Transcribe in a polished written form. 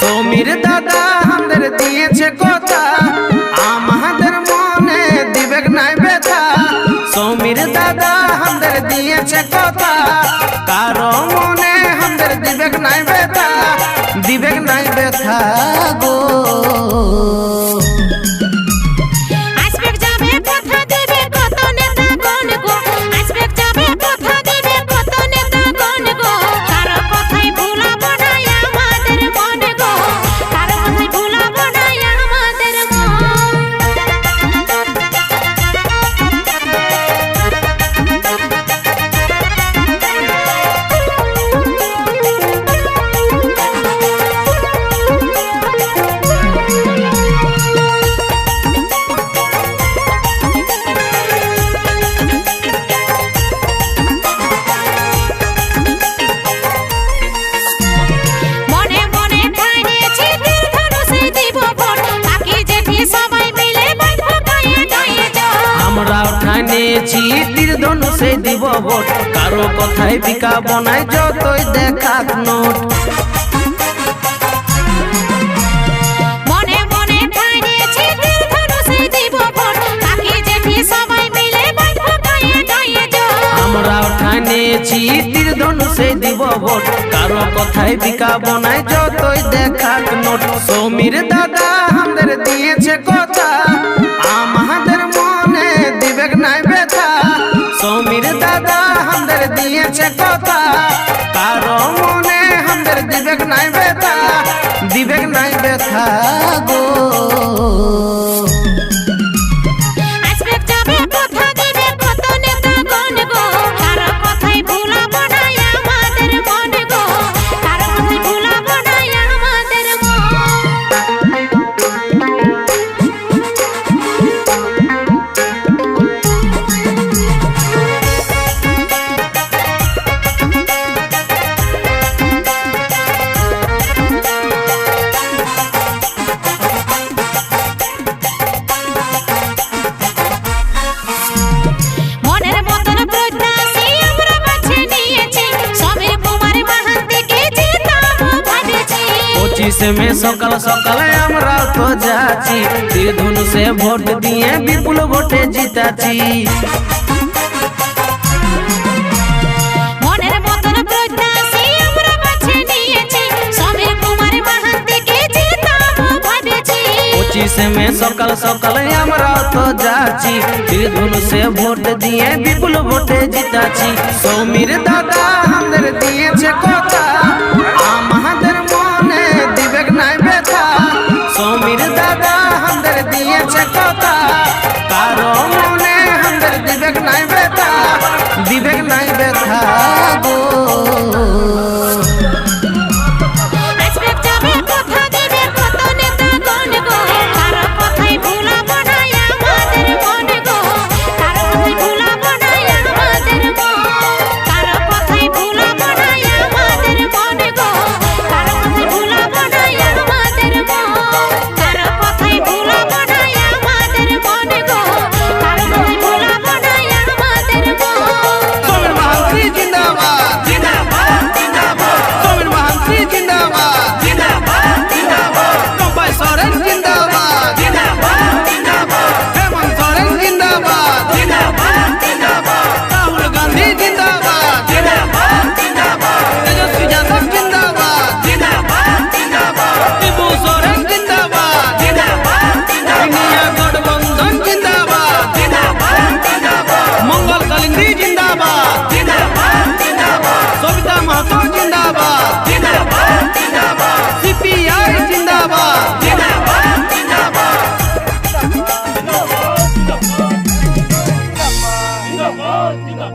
সমীর দাদা আমাদের দিয়েছে কথা, আমাদের মনে দিবেক নাই ব্যথা। সমীর দাদা আমাদের দিয়েছে কথা, কারো মনে আমাদের দিবেক নাই ব্যথা, দিবেক নাই ব্যথা গো। তীর ধনুষে দিব ভোট, কারো কথায় বিকা বনায় যতই দেখাক নোট। মনে মনে ঠাই দিয়েছি তীর ধনুষে দিব ভোট, কাকি জেঠি সবাই মিলে বাঁধবো গায়ে গায়ে জোর। আমরাও ঠাই নিয়েছি তীর ধনুষে দিব ভোট, কারো কথায় বিকা বনায় যতই দেখাক নোট। সমীর দাদা আমাদের দিয়েছে কথা, আমাদের মনে দিবেক নাই ব্যথা। সমীর দাদা আমাদের দিয়েছে কথা, কারো মনে আমাদের দিবেক নাই ব্যথা, দিবেক নাই ব্যথা গো। में सकाल सकाल আমরা তো যাচ্ছি, তীর ধনুষে ভোট দিয়ে বিপুল ভোটে জিতাছি। মনের মতন প্রত্যাশী আমরা বাছে নিয়েছি, সমীর কুমার মাহান্তিকে জিতাবো ভাবেছি। 25 में সকাল সকাল আমরা তো যাচ্ছি, তীর ধনুষে ভোট দিয়ে বিপুল ভোটে জিতাছি। সমীর দাদা আমাদের দিয়েছে কথা, আমাদের মনে দিবেক নাই ব্যথা। সমীর দাদা আমাদের দিয়েছে কথা, কারো মনে আমাদের দিবেক নাই ব্যথা, দিবেক নাই ব্যথা গো।